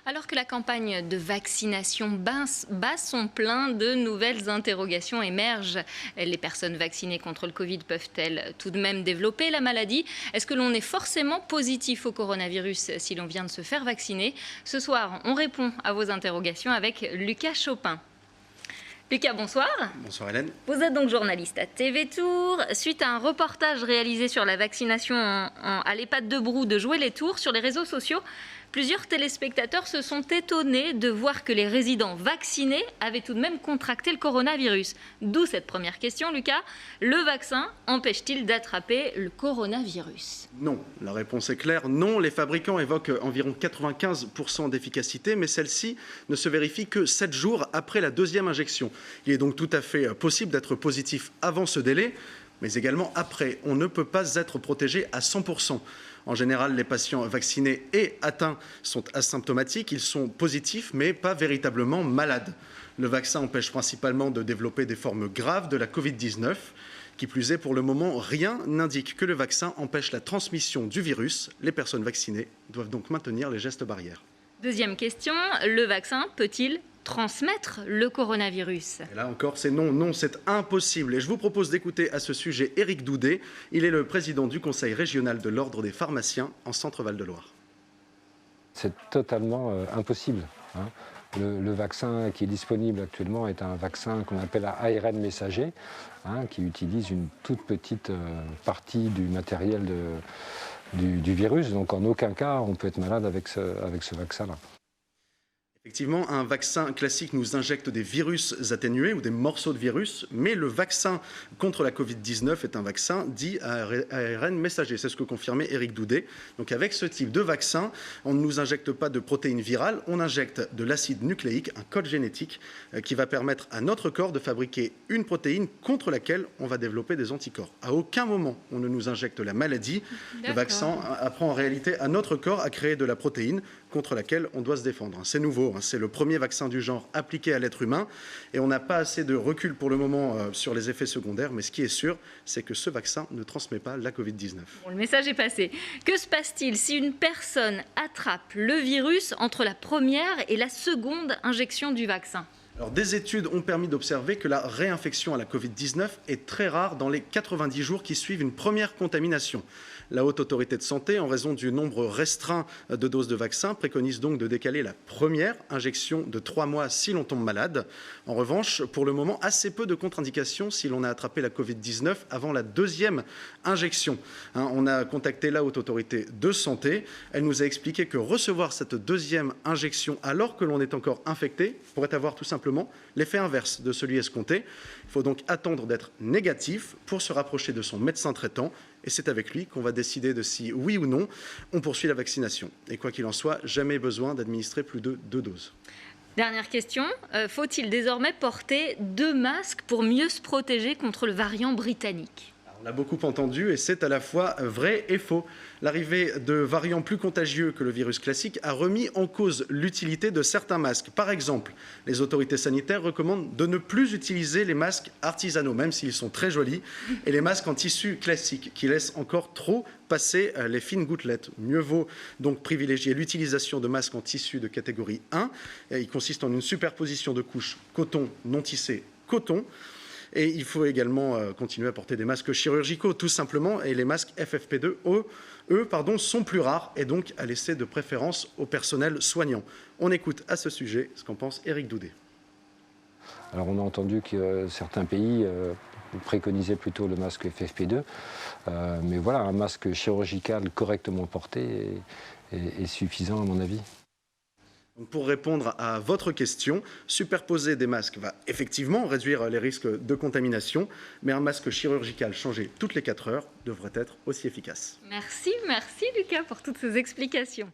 Alors que la campagne de vaccination bat son plein, de nouvelles interrogations émergent. Les personnes vaccinées contre le Covid peuvent-elles tout de même développer la maladie? Est-ce que l'on est forcément positif au coronavirus si l'on vient de se faire vacciner? Ce soir, on répond à vos interrogations avec Lucas Chopin. Lucas, bonsoir. Bonsoir Hélène. Vous êtes donc journaliste à TV Tours. Suite à un reportage réalisé sur la vaccination à l'EHPAD de Brou de Joué-les-Tours sur les réseaux sociaux, plusieurs téléspectateurs se sont étonnés de voir que les résidents vaccinés avaient tout de même contracté le coronavirus. D'où cette première question, Lucas. Le vaccin empêche-t-il d'attraper le coronavirus? Non, la réponse est claire. Non, les fabricants évoquent environ 95% d'efficacité, mais celle-ci ne se vérifie que 7 jours après la deuxième injection. Il est donc tout à fait possible d'être positif avant ce délai, mais également après. On ne peut pas être protégé à 100%. En général, les patients vaccinés et atteints sont asymptomatiques, ils sont positifs mais pas véritablement malades. Le vaccin empêche principalement de développer des formes graves de la Covid-19. Qui plus est, pour le moment, rien n'indique que le vaccin empêche la transmission du virus. Les personnes vaccinées doivent donc maintenir les gestes barrières. Deuxième question, le vaccin peut-il transmettre le coronavirus? Et là encore, c'est non, non, c'est impossible. Et je vous propose d'écouter à ce sujet Éric Doudet. Il est le président du Conseil régional de l'Ordre des pharmaciens en Centre-Val de Loire. C'est totalement impossible. Le vaccin qui est disponible actuellement est un vaccin qu'on appelle à ARN messager, qui utilise une toute petite partie du matériel du virus. Donc en aucun cas, on peut être malade avec ce vaccin-là. Effectivement, un vaccin classique nous injecte des virus atténués ou des morceaux de virus, mais le vaccin contre la Covid-19 est un vaccin dit ARN messager. C'est ce que confirmait Éric Doudet. Donc avec ce type de vaccin, on ne nous injecte pas de protéines virales, on injecte de l'acide nucléique, un code génétique qui va permettre à notre corps de fabriquer une protéine contre laquelle on va développer des anticorps. À aucun moment, on ne nous injecte la maladie. Le vaccin apprend en réalité à notre corps à créer de la protéine contre laquelle on doit se défendre. C'est nouveau. C'est le premier vaccin du genre appliqué à l'être humain et on n'a pas assez de recul pour le moment sur les effets secondaires, mais ce qui est sûr, c'est que ce vaccin ne transmet pas la Covid-19. Bon, le message est passé. Que se passe-t-il si une personne attrape le virus entre la première et la seconde injection du vaccin? Alors, des études ont permis d'observer que la réinfection à la Covid-19 est très rare dans les 90 jours qui suivent une première contamination. La Haute Autorité de Santé, en raison du nombre restreint de doses de vaccin, préconise donc de décaler la première injection de 3 mois si l'on tombe malade. En revanche, pour le moment, assez peu de contre-indications si l'on a attrapé la Covid-19 avant la deuxième injection. On a contacté la Haute Autorité de Santé. Elle nous a expliqué que recevoir cette deuxième injection alors que l'on est encore infecté pourrait avoir tout simplement l'effet inverse de celui escompté. Il faut donc attendre d'être négatif pour se rapprocher de son médecin traitant. Et c'est avec lui qu'on va décider de si, oui ou non, on poursuit la vaccination. Et quoi qu'il en soit, jamais besoin d'administrer plus de 2 doses. Dernière question, faut-il désormais porter 2 masques pour mieux se protéger contre le variant britannique? On l'a beaucoup entendu et c'est à la fois vrai et faux. L'arrivée de variants plus contagieux que le virus classique a remis en cause l'utilité de certains masques. Par exemple, les autorités sanitaires recommandent de ne plus utiliser les masques artisanaux, même s'ils sont très jolis, et les masques en tissu classique qui laissent encore trop passer les fines gouttelettes. Mieux vaut donc privilégier l'utilisation de masques en tissu de catégorie 1. Il consiste en une superposition de couches coton, non tissé, coton. Et il faut également continuer à porter des masques chirurgicaux, tout simplement. Et les masques FFP2, eux, sont plus rares et donc à laisser de préférence au personnel soignant. On écoute à ce sujet ce qu'en pense Éric Doudet. Alors on a entendu que certains pays préconisaient plutôt le masque FFP2. Mais voilà, un masque chirurgical correctement porté est suffisant à mon avis. Pour répondre à votre question, superposer des masques va effectivement réduire les risques de contamination, mais un masque chirurgical changé toutes les 4 heures devrait être aussi efficace. Merci Lucas pour toutes ces explications.